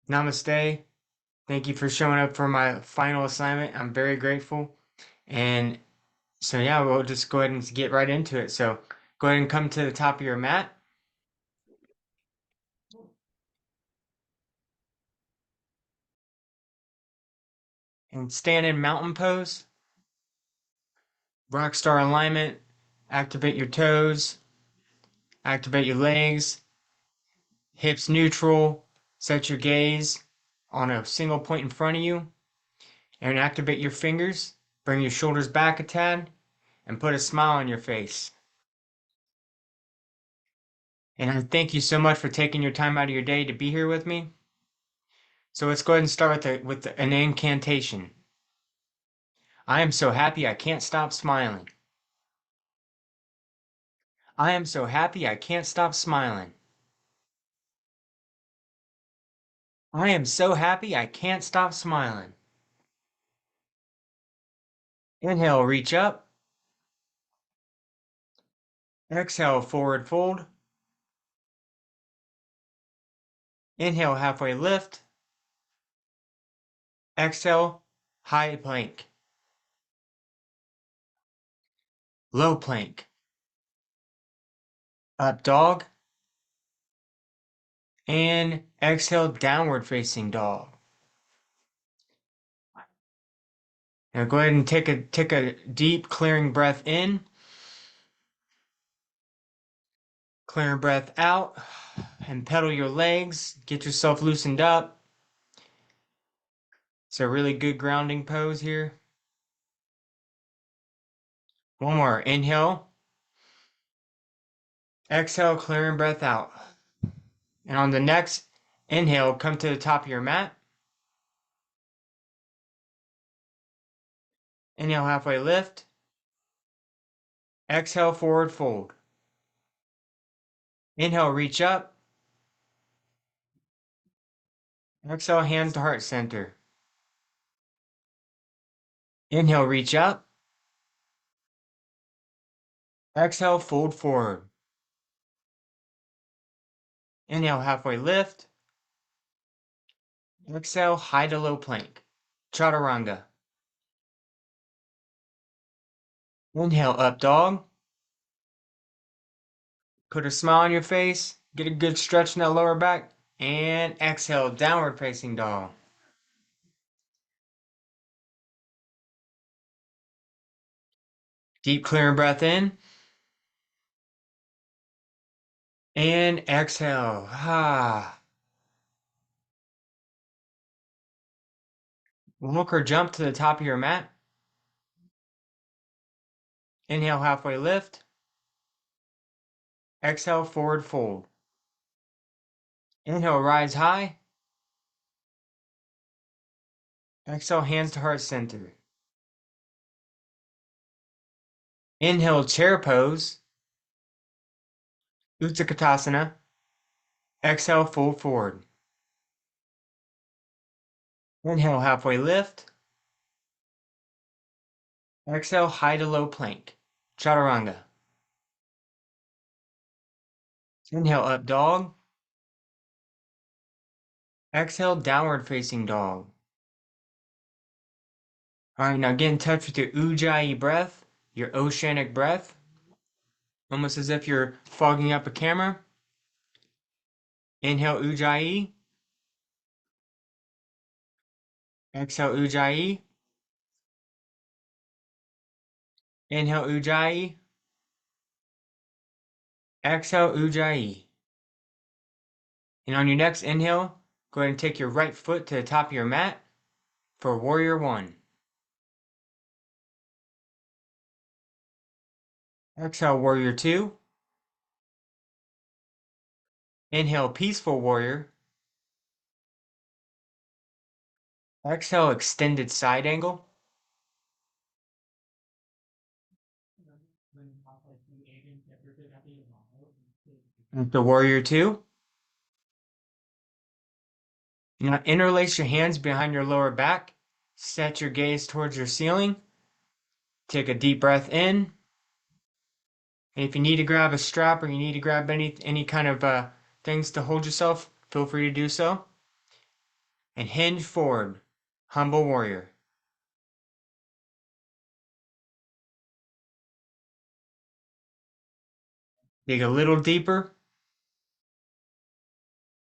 Namaste. Thank you for showing up for my final assignment. I'm very grateful. And so, yeah, we'll just go ahead and get right into it. So, go ahead and come to the top of your mat and stand in mountain pose, rock star alignment. Activate your toes, activate your legs, hips neutral. Set your gaze on a single point in front of you and activate your fingers. Bring your shoulders back a tad and put a smile on your face. And I thank you so much for taking your time out of your day to be here with me. So let's go ahead and start with an incantation. I am so happy I can't stop smiling. I am so happy I can't stop smiling. I am so happy I can't stop smiling. Inhale, reach up. Exhale, forward fold. Inhale, halfway lift. Exhale, high plank. Low plank. Up dog. And exhale, downward facing dog. Now go ahead and take a deep clearing breath in. Clear breath out and pedal your legs. Get yourself loosened up. It's a really good grounding pose here. One more. Inhale. Exhale, clearing breath out. And on the next inhale, come to the top of your mat. Inhale, halfway lift. Exhale, forward fold. Inhale, reach up. Exhale, hands to heart center. Inhale, reach up. Exhale, fold forward. Inhale, halfway lift. Exhale, high to low plank. Chaturanga. Inhale, up dog. Put a smile on your face. Get a good stretch in that lower back. And exhale, downward facing dog. Deep clearing breath in. And exhale. Ah. Walk or jump to the top of your mat. Inhale, halfway lift. Exhale, forward fold. Inhale, rise high. Exhale, hands to heart center. Inhale, chair pose. Uttanasana. Exhale, fold forward. Inhale, halfway lift. Exhale, high to low plank. Chaturanga. Inhale, up dog. Exhale, downward facing dog. All right, now get in touch with your Ujjayi breath, your oceanic breath, almost as if you're fogging up a camera. Inhale, Ujjayi. Exhale, Ujjayi. Inhale, Ujjayi. Exhale, Ujjayi. And on your next inhale, go ahead and take your right foot to the top of your mat for Warrior One. Exhale, Warrior Two. Inhale, Peaceful Warrior. Exhale, Extended Side Angle. The Warrior Two. Now interlace your hands behind your lower back. Set your gaze towards your ceiling. Take a deep breath in. And if you need to grab a strap or you need to grab any kind of things to hold yourself, feel free to do so. and hinge forward, humble warrior. Dig a little deeper,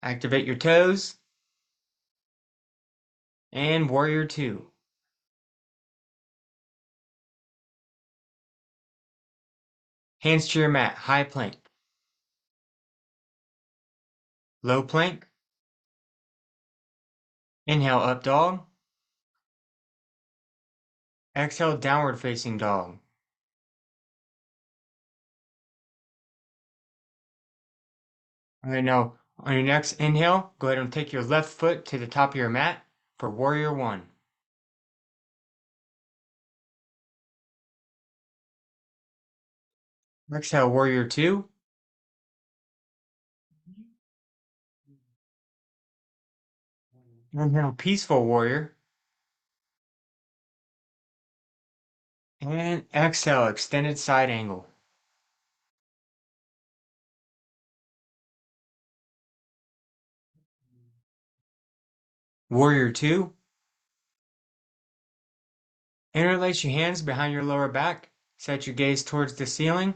activate your toes, and warrior two. Hands to your mat, high plank, low plank, inhale up dog, exhale downward facing dog. All right, now on your next inhale, go ahead and take your left foot to the top of your mat for warrior one. Exhale warrior two. Inhale peaceful warrior. And exhale extended side angle. Warrior two. Interlace your hands behind your lower back. Set your gaze towards the ceiling.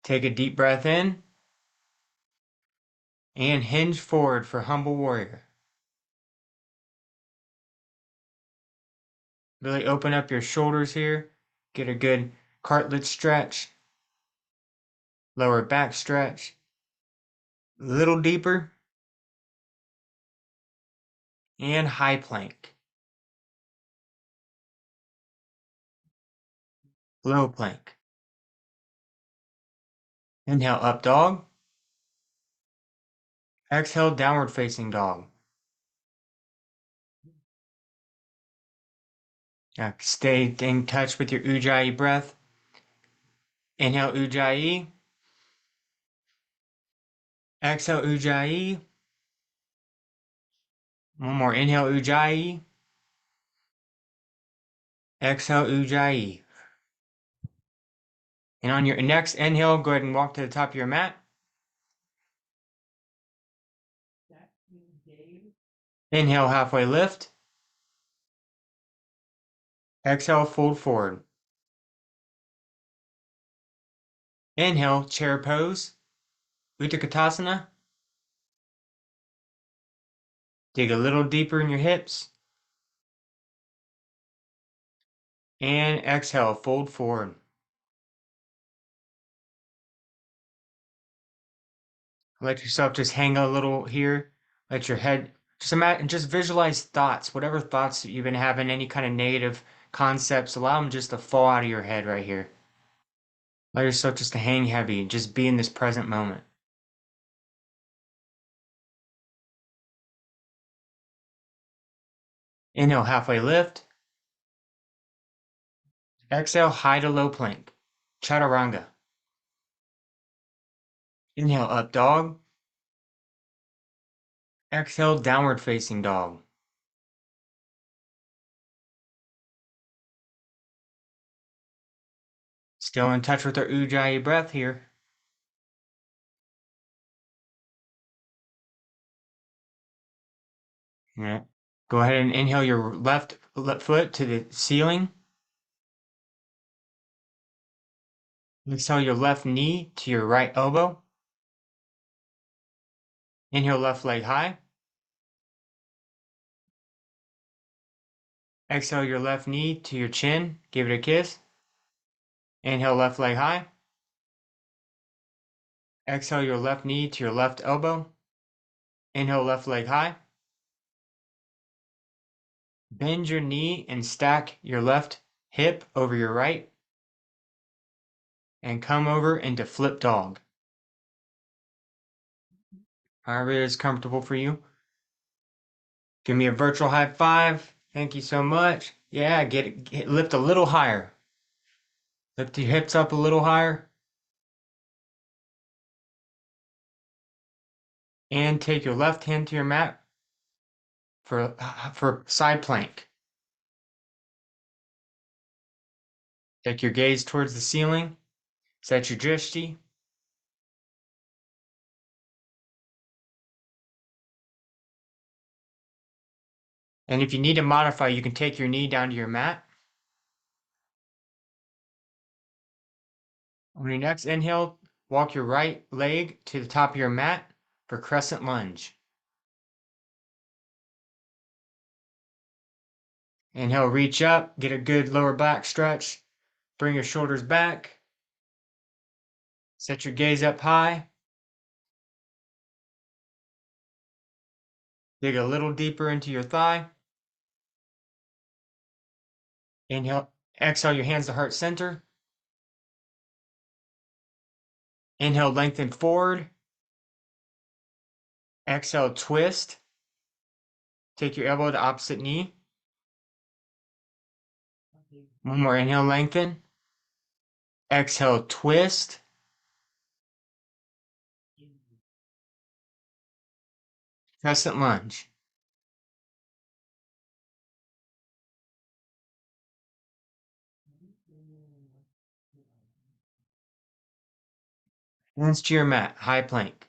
Take a deep breath in. And hinge forward for humble warrior. Really open up your shoulders here. Get a good cartilage stretch. Lower back stretch. A little deeper. And high plank. Low plank. Inhale up dog. Exhale downward facing dog. Now stay in touch with your Ujjayi breath. Inhale Ujjayi. Exhale Ujjayi. One more. Inhale Ujjayi. Exhale Ujjayi. And on your next inhale, go ahead and walk to the top of your mat. Inhale halfway lift. Exhale fold forward. Inhale chair pose. Utkatasana. Dig a little deeper in your hips. And exhale fold forward. Let yourself just hang a little here. Let your head just imagine, just visualize thoughts, whatever thoughts that you've been having, any kind of negative concepts, allow them just to fall out of your head right here. Allow yourself just to hang heavy and just be in this present moment. Inhale, halfway lift. Exhale, high to low plank. Chaturanga. Inhale, up dog. Exhale, downward facing dog. Still in touch with our Ujjayi breath here. Yeah. Go ahead and inhale your left foot to the ceiling. Exhale your left knee to your right elbow. Inhale left leg high. Exhale your left knee to your chin. Give it a kiss. Inhale left leg high. Exhale your left knee to your left elbow. Inhale left leg high. Bend your knee and stack your left hip over your right. And come over into flip dog. However it is comfortable for you. Give me a virtual high five. Thank you so much. Yeah, lift a little higher. Lift your hips up a little higher. And take your left hand to your mat for side plank. Take your gaze towards the ceiling. Set your drishti. And if you need to modify, you can take your knee down to your mat. On your next inhale, walk your right leg to the top of your mat for crescent lunge. Inhale, reach up, get a good lower back stretch. Bring your shoulders back. Set your gaze up high. Dig a little deeper into your thigh. Inhale, exhale your hands to heart center. Inhale, lengthen forward. Exhale, twist. Take your elbow to opposite knee. One more inhale, lengthen. Exhale, twist. Crescent lunge. Hands to your mat, high plank.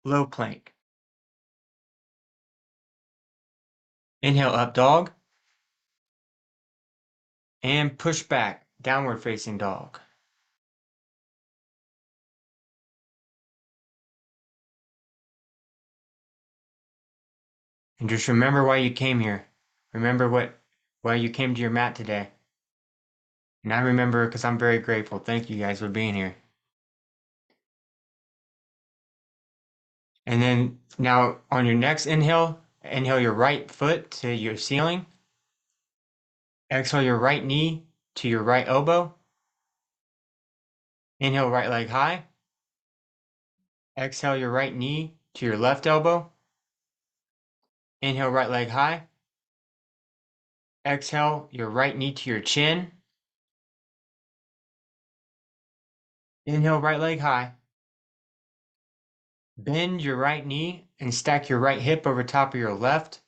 Low plank. Inhale, up dog. And push back, downward facing dog. And just remember why you came here. Remember why you came to your mat today. And I remember because I'm very grateful. Thank you guys for being here. And then now on your next inhale, inhale your right foot to your ceiling. Exhale your right knee to your right elbow. Inhale right leg high. Exhale your right knee to your left elbow. Inhale right leg high. Exhale your right knee to your chin. Inhale right leg high. Bend your right knee and stack your right hip over top of your left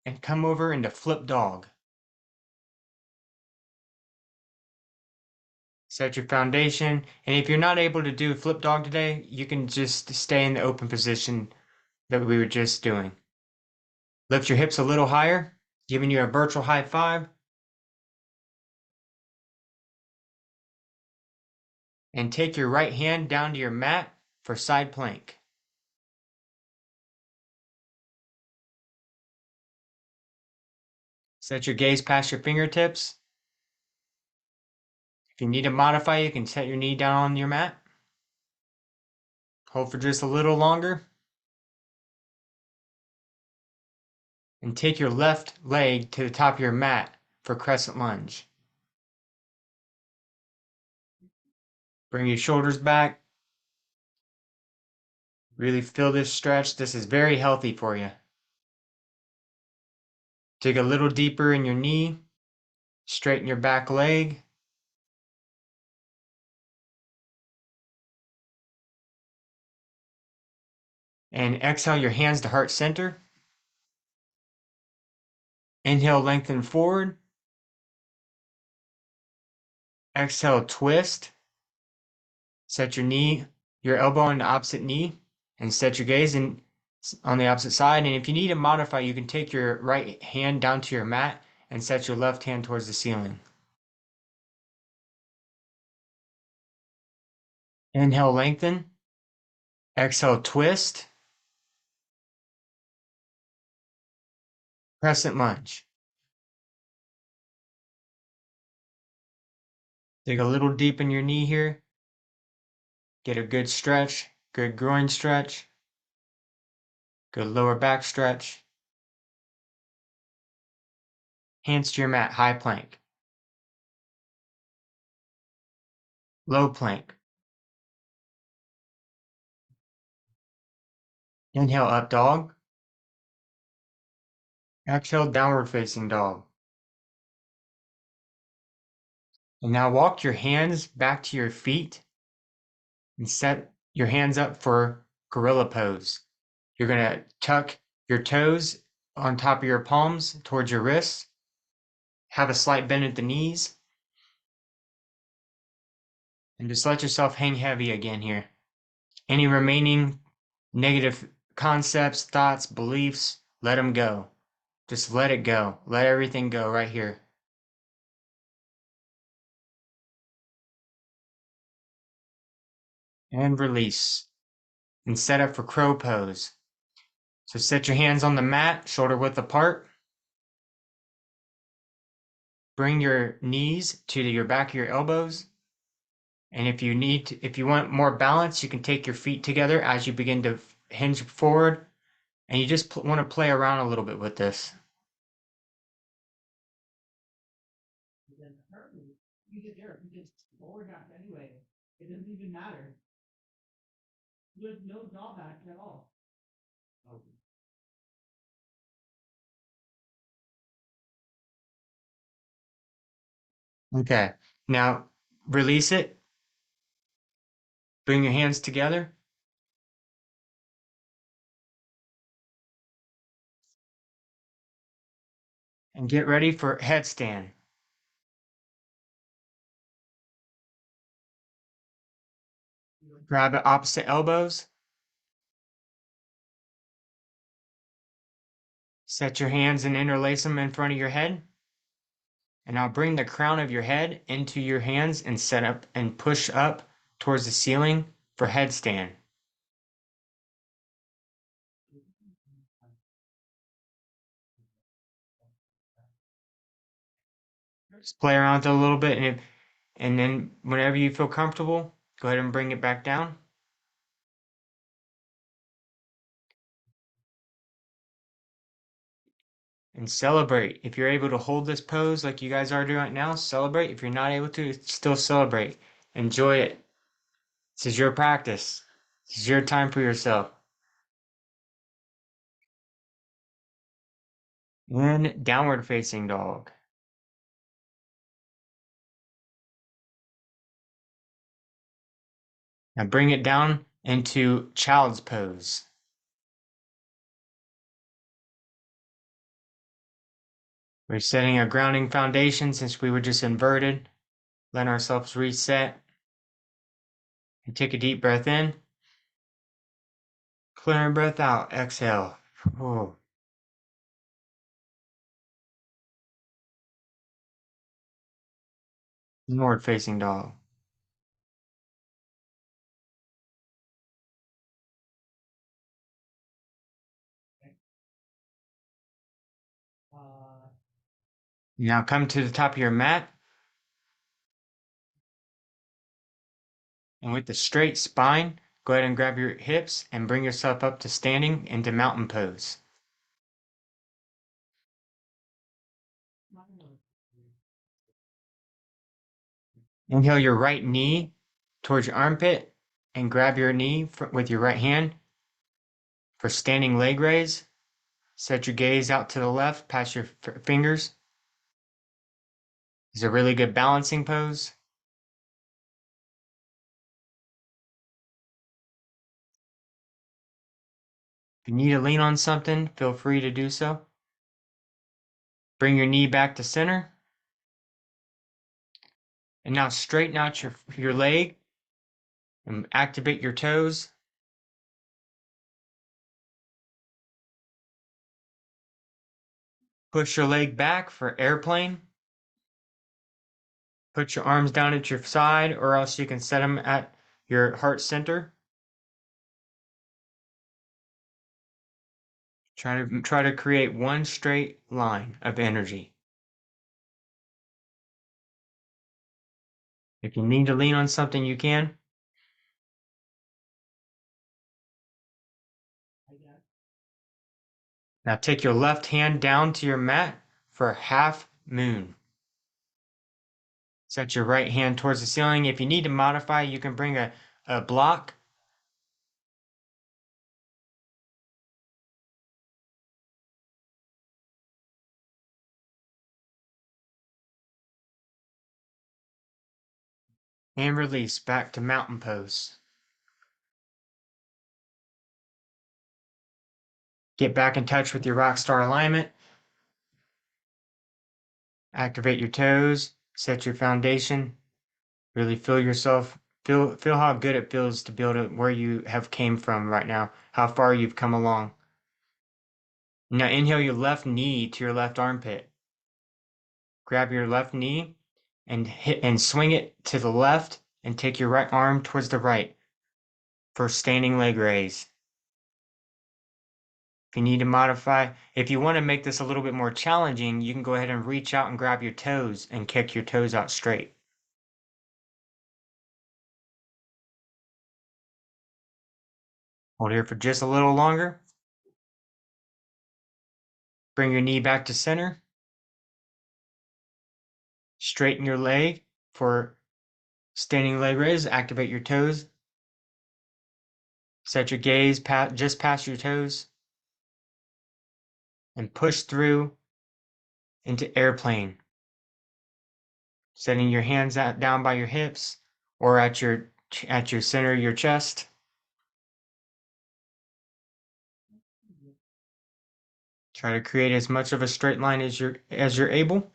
and come over into flip dog. Set your foundation, and if you're not able to do flip dog today, you can just stay in the open position that we were just doing. Lift your hips a little higher, giving you a virtual high five. And take your right hand down to your mat for side plank. Set your gaze past your fingertips. If you need to modify, you can set your knee down on your mat. Hold for just a little longer. And take your left leg to the top of your mat for crescent lunge. Bring your shoulders back. Really feel this stretch. This is very healthy for you. Dig a little deeper in your knee. Straighten your back leg. And exhale your hands to heart center. Inhale, lengthen forward. Exhale, twist. Set your elbow on the opposite knee, and set your gaze on the opposite side. And if you need to modify, you can take your right hand down to your mat and set your left hand towards the ceiling. Inhale, lengthen. Exhale, twist. Crescent lunge. Dig a little deep in your knee here. Get a good stretch, good groin stretch, good lower back stretch. Hands to your mat, high plank. Low plank. Inhale, up dog. Exhale, downward facing dog. And now walk your hands back to your feet and set your hands up for gorilla pose. You're going to tuck your toes on top of your palms towards your wrists. Have a slight bend at the knees. And just let yourself hang heavy again here. Any remaining negative concepts, thoughts, beliefs, let them go. Just let it go. Let everything go right here. And release. And set up for crow pose. So set your hands on the mat, shoulder width apart. Bring your knees to your back of your elbows. And if you want more balance, you can take your feet together as you begin to hinge forward. And you just want to play around a little bit with this. It doesn't even matter. There's no drawback at all. Okay, now release it. Bring your hands together and get ready for headstand. Grab at opposite elbows. Set your hands and interlace them in front of your head. And now bring the crown of your head into your hands and set up and push up towards the ceiling for headstand. Just play around with it a little bit, and then whenever you feel comfortable, go ahead and bring it back down. And celebrate. If you're able to hold this pose like you guys are doing right now, celebrate. If you're not able to, still celebrate. Enjoy it. This is your practice. This is your time for yourself. And downward facing dog. Now bring it down into child's pose. We're setting a grounding foundation since we were just inverted. Let ourselves reset. And take a deep breath in. Clearing breath out. Exhale. Oh. Inward facing dog. Now come to the top of your mat. And with the straight spine, go ahead and grab your hips and bring yourself up to standing into mountain pose. Inhale your right knee towards your armpit and grab your knee with your right hand for standing leg raise. Set your gaze out to the left past your fingers. It's a really good balancing pose. If you need to lean on something, feel free to do so. Bring your knee back to center. And now straighten out your leg and activate your toes. Push your leg back for airplane. Put your arms down at your side, or else you can set them at your heart center. Try to create one straight line of energy. If you need to lean on something, you can. Now take your left hand down to your mat for a half moon. Set your right hand towards the ceiling. If you need to modify, you can bring a block. And release back to mountain pose. Get back in touch with your rock star alignment. Activate your toes, set your foundation, really feel yourself Feel how good it feels to be able to where you have came from right now, how far you've come along. Now inhale your left knee to your left armpit. Grab your left knee and hit and swing it to the left and take your right arm towards the right for standing leg raise. If you need to modify, if you want to make this a little bit more challenging, you can go ahead and reach out and grab your toes and kick your toes out straight. Hold here for just a little longer. Bring your knee back to center. Straighten your leg for standing leg raise. Activate your toes. Set your gaze just past your toes and push through into airplane. Setting your hands down by your hips or at your center of your chest. Try to create as much of a straight line as you're able.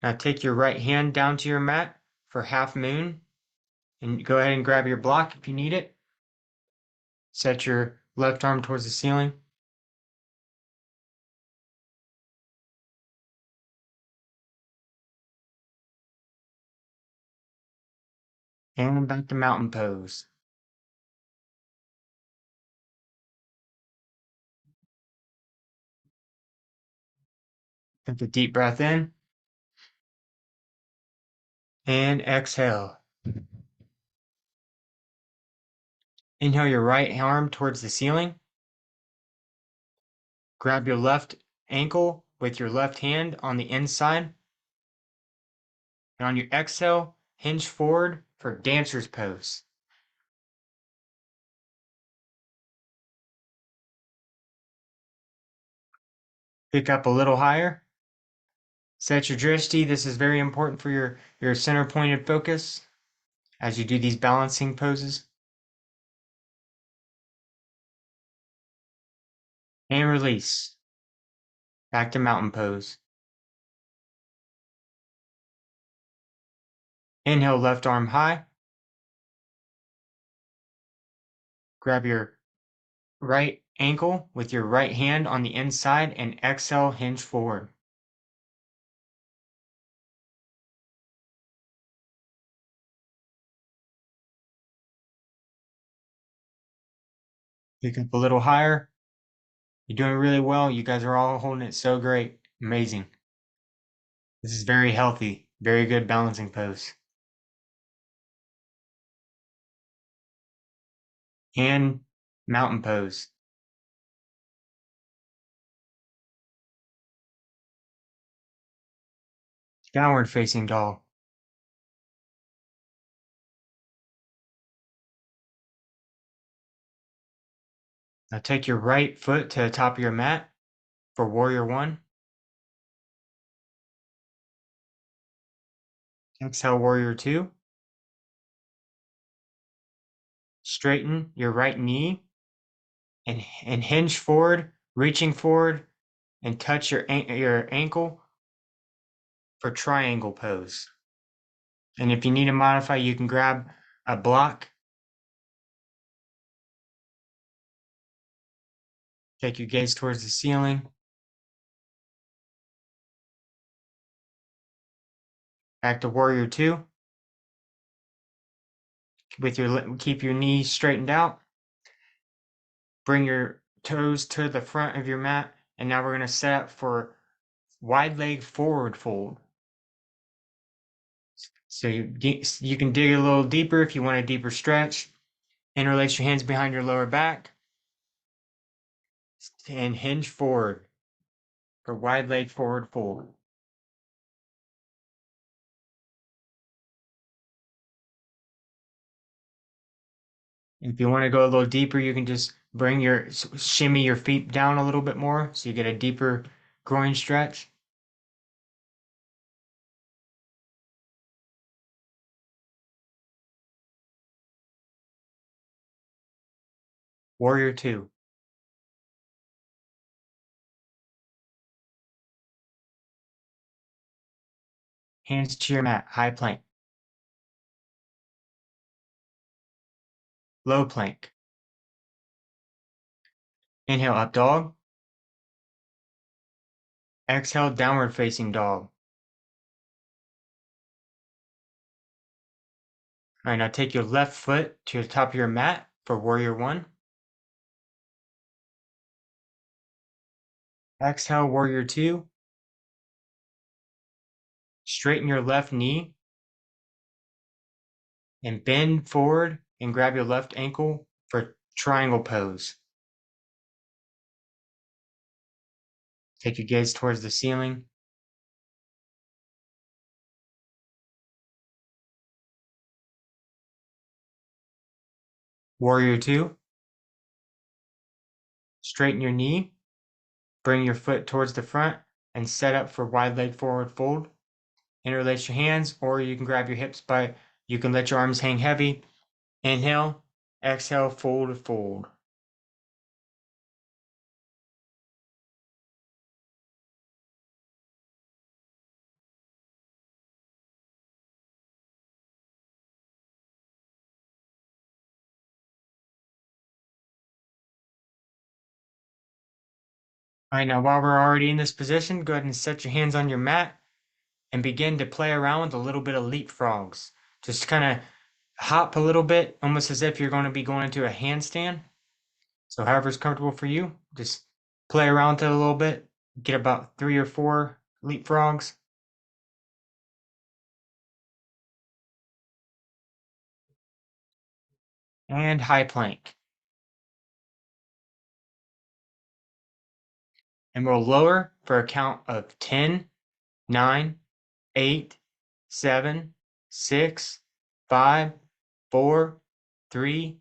Now take your right hand down to your mat for half moon and go ahead and grab your block if you need it. Set your left arm towards the ceiling. And back to mountain pose. Take a deep breath in and exhale. Inhale your right arm towards the ceiling. Grab your left ankle with your left hand on the inside. And on your exhale, hinge forward for dancer's pose. Pick up a little higher. Set your drishti. This is very important for your center pointed focus as you do these balancing poses. And release. Back to mountain pose. Inhale, left arm high. Grab your right ankle with your right hand on the inside and exhale, hinge forward. Pick up a little higher. You're doing really well. You guys are all holding it so great. Amazing. This is very healthy. Very good balancing pose. And mountain pose. Downward facing dog. Now take your right foot to the top of your mat for warrior one. Exhale, warrior two. Straighten your right knee and hinge forward, reaching forward and touch your ankle for triangle pose. And if you need to modify, you can grab a block. Take your gaze towards the ceiling. Back to warrior two. Keep your knees straightened out. Bring your toes to the front of your mat. And now we're going to set up for wide leg forward fold. So you can dig a little deeper if you want a deeper stretch. Interlace your hands behind your lower back and hinge forward for wide leg forward fold. If you want to go a little deeper, you can just shimmy your feet down a little bit more so you get a deeper groin stretch. Warrior two. Hands to your mat, high plank, low plank. Inhale, up dog. Exhale, downward facing dog. All right, now take your left foot to the top of your mat for warrior one. Exhale, warrior two. Straighten your left knee and bend forward and grab your left ankle for triangle pose. Take your gaze towards the ceiling. Warrior two. Straighten your knee. Bring your foot towards the front and set up for wide leg forward fold. Interlace your hands, or you can grab your hips by, you can let your arms hang heavy. Inhale, exhale, fold, fold. All right, now while we're already in this position, go ahead and set your hands on your mat and begin to play around with a little bit of leapfrogs. Just kind of hop a little bit, almost as if you're going to be going into a handstand. So however's comfortable for you, just play around with it a little bit. Get about 3 or 4 leapfrogs. And high plank. And we'll lower for a count of 10, 9, 8, 7, 6, 5, 4, 3,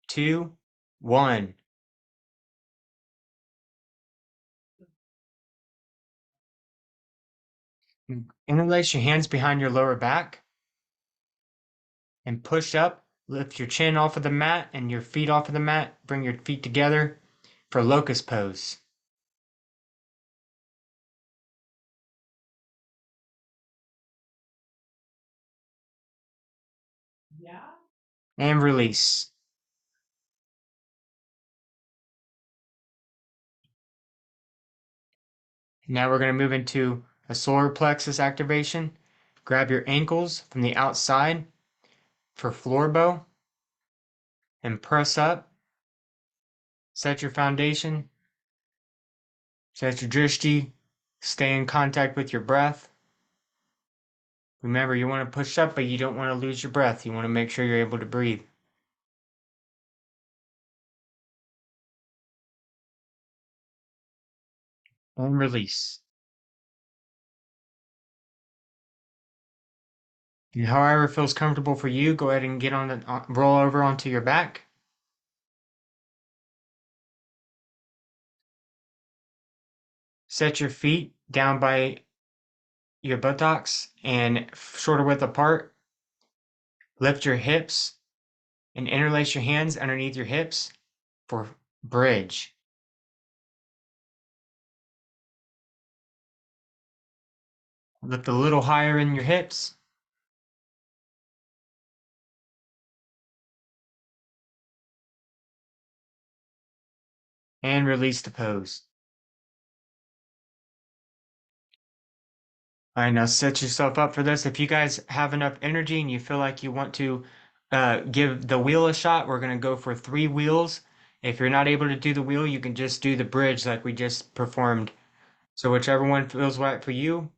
2, 1. Interlace your hands behind your lower back and push up. Lift your chin off of the mat and your feet off of the mat. Bring your feet together for locust pose. And release. Now we're going to move into a solar plexus activation. Grab your ankles from the outside for floor bow and press up. Set your foundation. Set your drishti. Stay in contact with your breath. Remember, you want to push up, but you don't want to lose your breath. You want to make sure you're able to breathe. And release. And however feels comfortable for you, go ahead and get on the roll over onto your back. Set your feet down by your buttocks and shoulder width apart. Lift your hips and interlace your hands underneath your hips for bridge. Lift a little higher in your hips. And release the pose. All right, now set yourself up for this. If you guys have enough energy and you feel like you want to give the wheel a shot, we're going to go for 3 wheels. If you're not able to do the wheel, you can just do the bridge like we just performed. So whichever one feels right for you.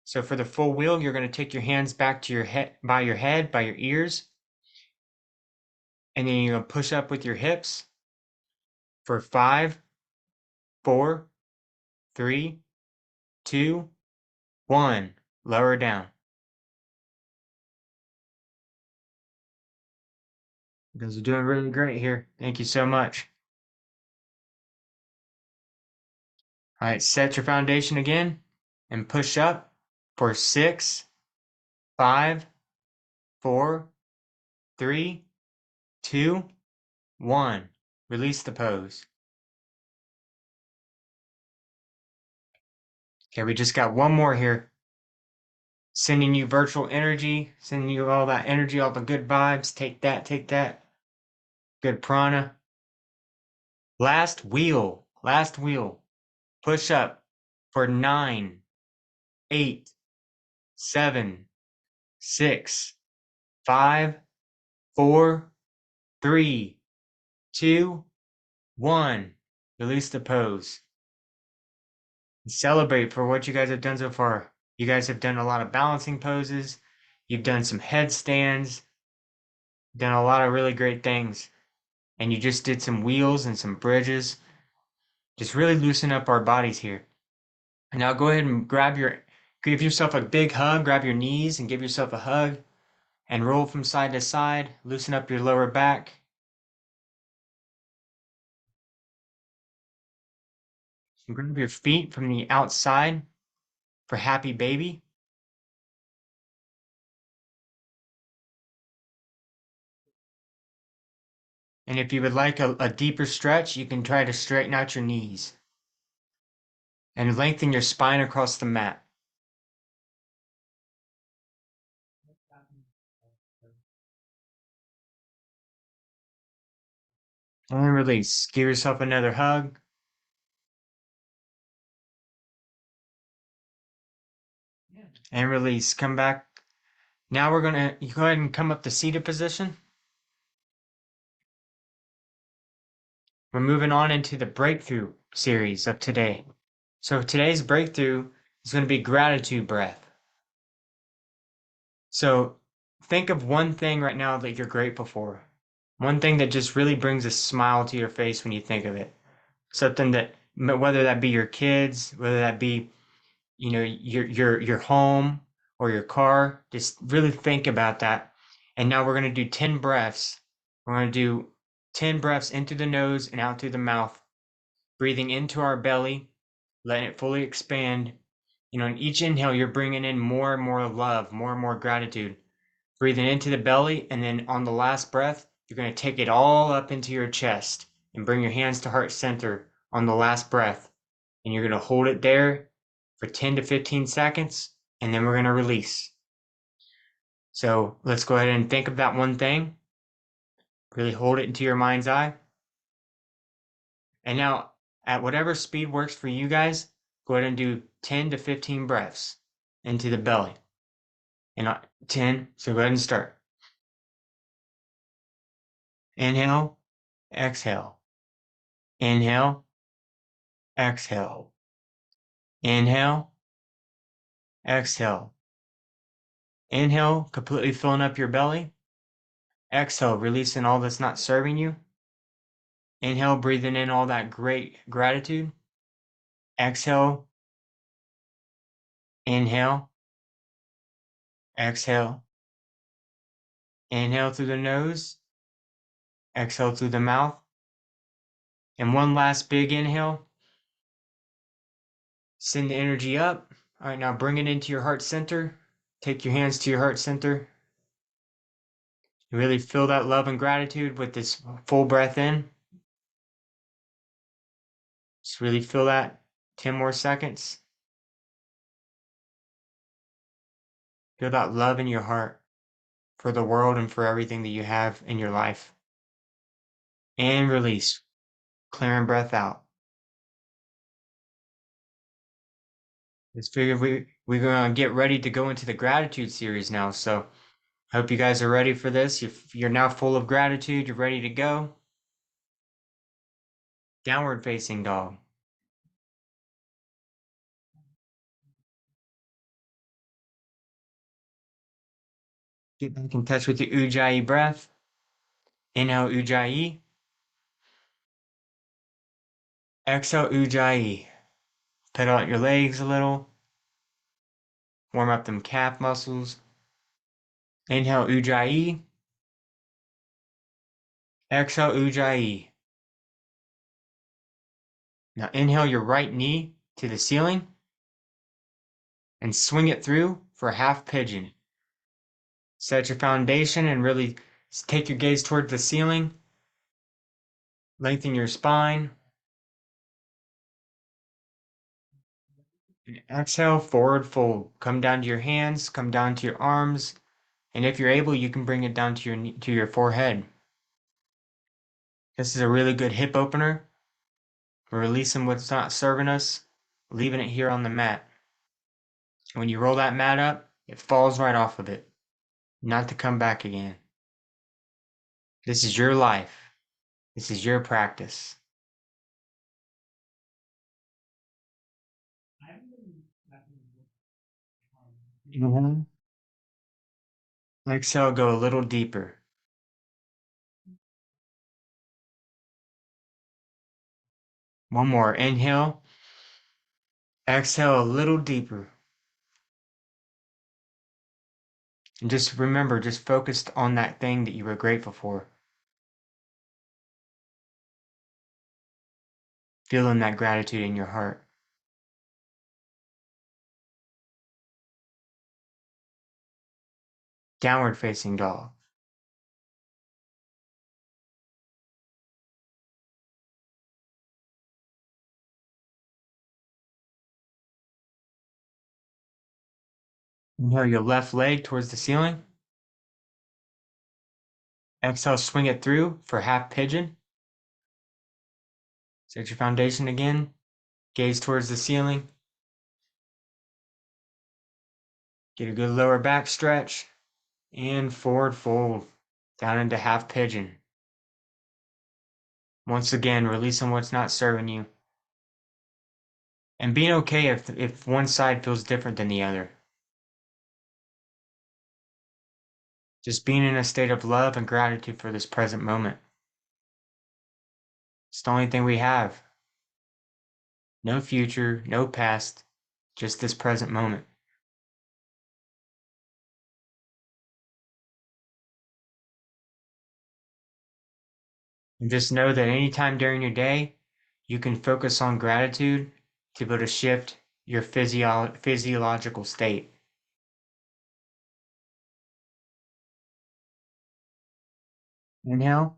So for the full wheel, you're going to take your hands back to your head, by your ears, and then you're going to push up with your hips for 5, 4, 3, 2, 1. Lower down. You guys are doing really great here. Thank you so much. All right, set your foundation again and push up for 6, 5, 4, 3, 2, 1. Release the pose. Okay, we just got one more here. sending you virtual energy, sending you all that energy, all the good vibes. Take that, take that. Good prana. Last wheel, last wheel. Push up for 9, 8, 7, 6, 5, 4, 3, 2, 1. Release the pose. Celebrate for what you guys have done so far. You guys have done a lot of balancing poses. You've done some headstands, done a lot of really great things. And you just did some wheels and some bridges. Just really loosen up our bodies here. And now go ahead and give yourself a big hug, grab your knees and give yourself a hug and roll from side to side. Loosen up your lower back. And grab your feet from the outside for happy baby. And if you would like a deeper stretch, you can try to straighten out your knees and lengthen your spine across the mat. And release. Give yourself another hug. And release. Come back. Now we're going to go ahead and come up to seated position. We're moving on into the breakthrough series of today. So today's breakthrough is going to be gratitude breath. So think of one thing right now that you're grateful for. One thing that just really brings a smile to your face when you think of it. Something that, whether that be your kids, whether that be, your home or your car, just really think about that. And now we're going to do 10 breaths. We're going to do 10 breaths into the nose and out through the mouth, breathing into our belly, letting it fully expand. In each inhale, you're bringing in more and more love, more and more gratitude. Breathing into the belly, and then on the last breath, you're going to take it all up into your chest and bring your hands to heart center on the last breath. And you're going to hold it there for 10 to 15 seconds, and then we're going to release. So let's go ahead and think of that one thing. Really hold it into your mind's eye. And now, at whatever speed works for you guys, go ahead and do 10 to 15 breaths into the belly. And 10, so go ahead and start. Inhale, exhale. Inhale, exhale. Inhale, exhale. Inhale, completely filling up your belly. Exhale, releasing all that's not serving you. Inhale, breathing in all that great gratitude. Exhale, inhale, exhale. Inhale through the nose, exhale through the mouth. And one last big inhale. Send the energy up. All right, now bring it into your heart center. Take your hands to your heart center. Really feel that love and gratitude with this full breath in. Just really feel that. 10 more seconds. Feel that love in your heart for the world and for everything that you have in your life. And release. Clearing breath out. Let's figure we're gonna get ready to go into the gratitude series now. So I hope you guys are ready for this. If you're now full of gratitude, you're ready to go. Downward facing dog. Get back in touch with your Ujjayi breath. Inhale Ujjayi. Exhale Ujjayi. Pedal out your legs a little. Warm up them calf muscles. Inhale Ujjayi. Exhale Ujjayi. Now inhale your right knee to the ceiling and swing it through for a half pigeon. Set your foundation and really take your gaze toward the ceiling. Lengthen your spine. Exhale, forward fold. Come down to your hands, come down to your arms, and if you're able, you can bring it down to your forehead. This is a really good hip opener. We're releasing what's not serving us, leaving it here on the mat. When you roll that mat up, it falls right off of it, not to come back again. This is your life. This is your practice. Mhm. Exhale, go a little deeper. One more. Inhale. Exhale a little deeper. And just remember, just focused on that thing that you were grateful for. Feeling that gratitude in your heart. Downward facing dog. Inhale your left leg towards the ceiling. Exhale, swing it through for half pigeon. Set your foundation again. Gaze towards the ceiling. Get a good lower back stretch. And forward fold. Down into half pigeon. Once again, releasing what's not serving you. And being okay if one side feels different than the other. Just being in a state of love and gratitude for this present moment. It's the only thing we have. No future, no past, just this present moment. And just know that anytime during your day, you can focus on gratitude to be able to shift your physiological state. Inhale,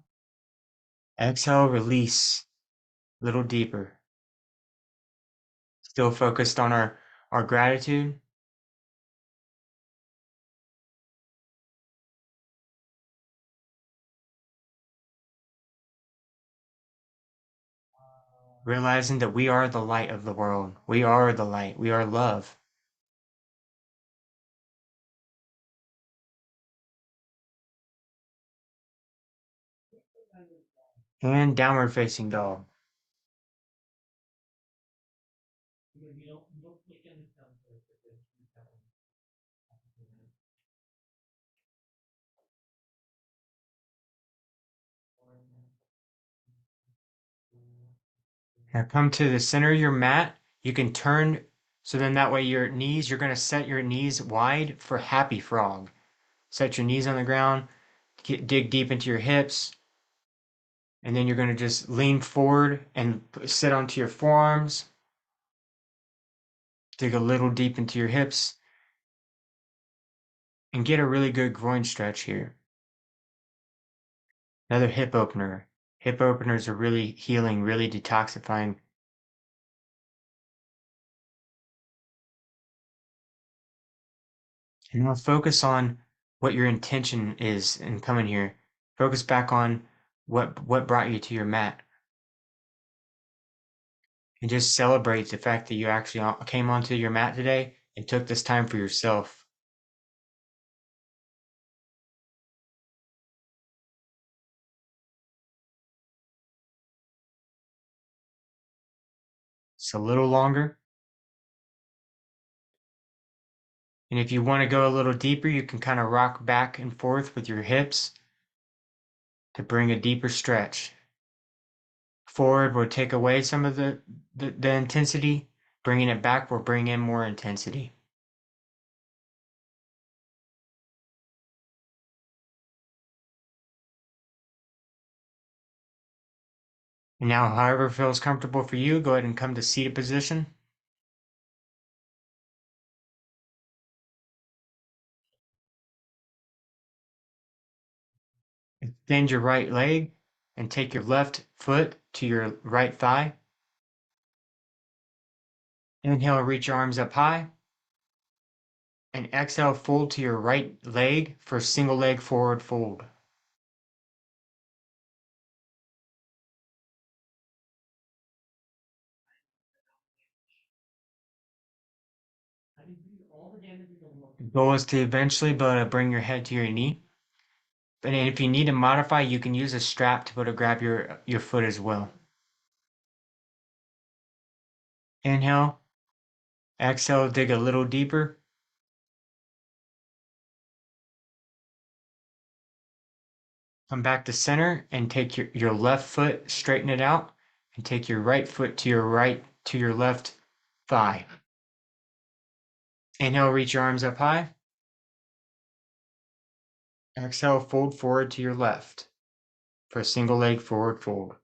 exhale, release a little deeper. Still focused on our gratitude. Realizing that we are the light of the world. We are the light. We are love. And downward facing dog. Now come to the center of your mat. You can turn so then that way you're going to set your knees wide for happy frog. Set your knees on the ground, dig deep into your hips, and then you're going to just lean forward and sit onto your forearms. Dig a little deep into your hips and get a really good groin stretch here. Another hip opener. Hip openers are really healing, really detoxifying. And now focus on what your intention is in coming here. Focus back on what brought you to your mat. And just celebrate the fact that you actually came onto your mat today and took this time for yourself. It's a little longer. And if you want to go a little deeper, you can kind of rock back and forth with your hips to bring a deeper stretch. Forward will take away some of the intensity. Bringing it back will bring in more intensity. And now, however feels comfortable for you, go ahead and come to seated position. Extend your right leg and take your left foot to your right thigh. Inhale, reach your arms up high. And exhale, fold to your right leg for single leg forward fold. The goal is to eventually be able to bring your head to your knee. And if you need to modify, you can use a strap to be able to grab your foot as well. Inhale, exhale, dig a little deeper. Come back to center and take your left foot, straighten it out, and take your right foot to your left thigh. Inhale, reach your arms up high. Exhale, fold forward to your left for a single leg forward fold.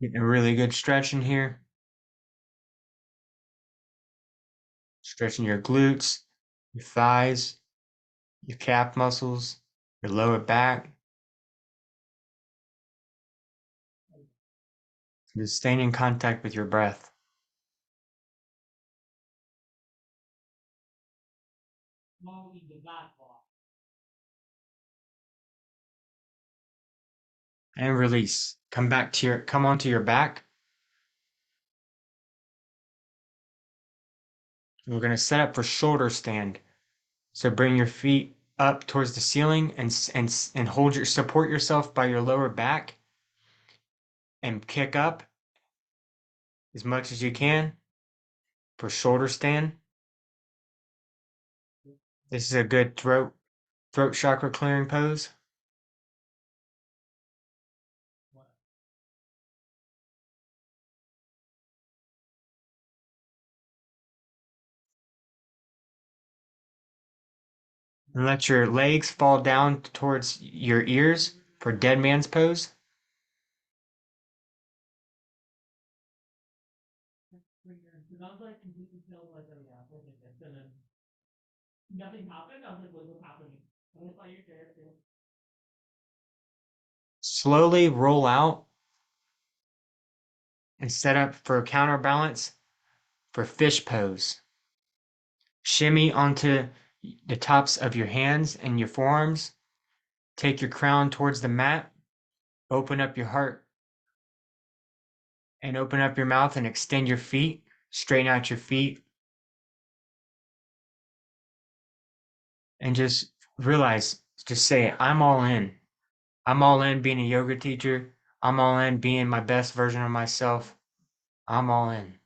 Getting a really good stretch in here. Stretching your glutes, your thighs, your calf muscles, your lower back. Just staying in contact with your breath. And release. Come onto your back. We're going to set up for shoulder stand. So bring your feet up towards the ceiling and support yourself by your lower back and kick up as much as you can for shoulder stand. This is a good throat chakra clearing pose. And let your legs fall down towards your ears for dead man's pose. Slowly roll out and set up for a counterbalance for fish pose. Shimmy onto the tops of your hands and your forearms. Take your crown towards the mat. Open up your heart and open up your mouth and extend your feet. Straighten out your feet. And just realize, just say, I'm all in. I'm all in being a yoga teacher. I'm all in being my best version of myself. I'm all in.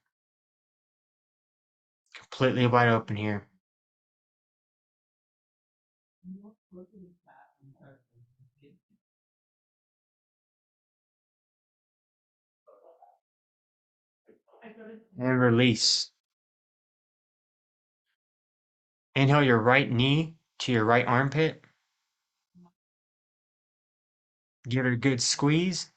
Completely wide open here. And release. Inhale your right knee to your right armpit. Give it a good squeeze.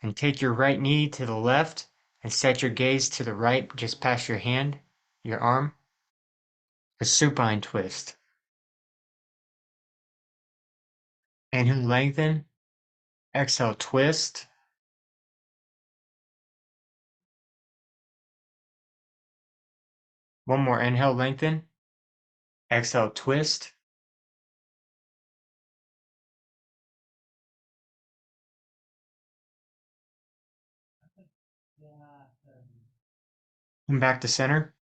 And take your right knee to the left and set your gaze to the right, just past your hand, your arm. A supine twist. Inhale, lengthen. Exhale, twist. One more. Inhale, lengthen. Exhale, twist. Come back to center.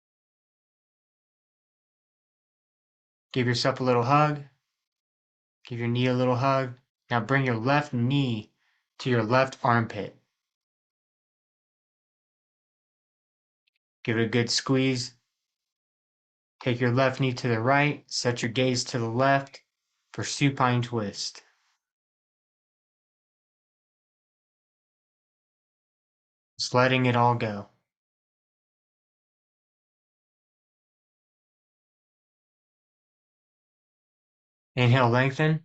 Give yourself a little hug. Give your knee a little hug. Now bring your left knee to your left armpit. Give it a good squeeze. Take your left knee to the right. Set your gaze to the left for supine twist. Just letting it all go. Inhale, lengthen.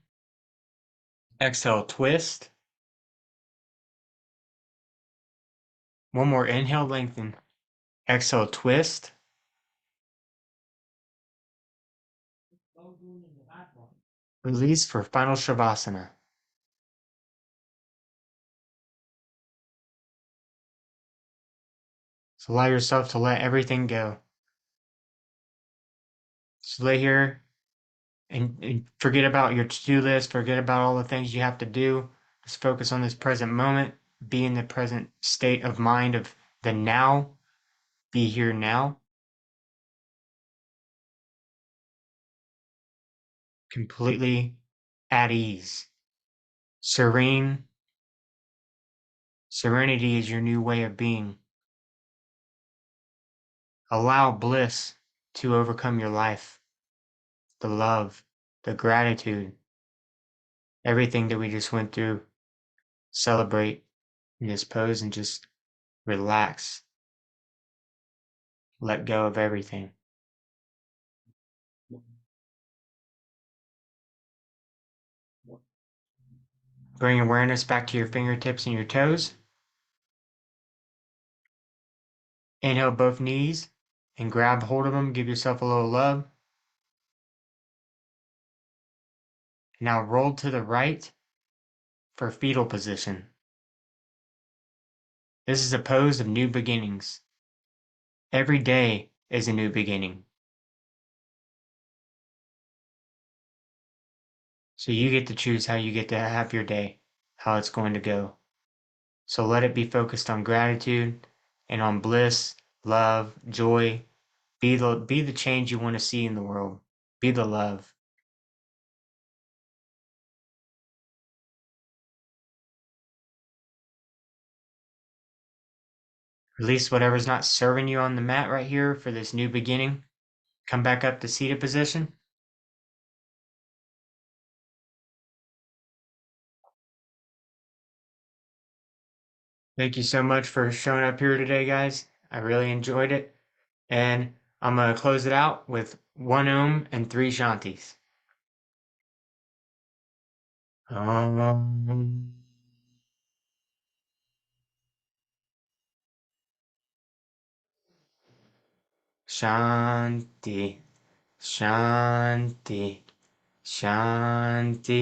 Exhale, twist. One more. Inhale, lengthen. Exhale, twist. Release for final Shavasana. So allow yourself to let everything go. Just lay here and forget about your to-do list, forget about all the things you have to do. Just focus on this present moment, be in the present state of mind of the now, be here now, completely at ease. Serene. Serenity is your new way of being. Allow bliss to overcome your life, the love, the gratitude, everything that we just went through. Celebrate in this pose and just relax. Let go of everything. Bring awareness back to your fingertips and your toes. Inhale both knees and grab hold of them. Give yourself a little love. Now roll to the right for fetal position. This is a pose of new beginnings. Every day is a new beginning. So you get to choose how you get to have your day, how it's going to go. So let it be focused on gratitude and on bliss, love, joy. Be the change you want to see in the world. Be the love. Release whatever's not serving you on the mat right here for this new beginning. Come back up to seated position. Thank you so much for showing up here today, guys. I really enjoyed it. And I'm going to close it out with one Om and three Shantis. Om. Shanti. Shanti. Shanti.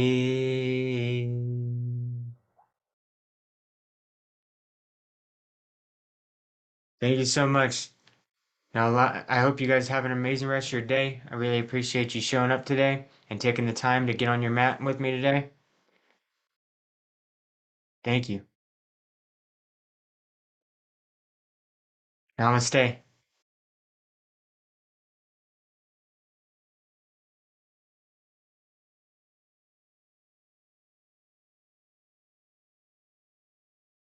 Thank you so much. Now, I hope you guys have an amazing rest of your day. I really appreciate you showing up today and taking the time to get on your mat with me today. Thank you. Namaste.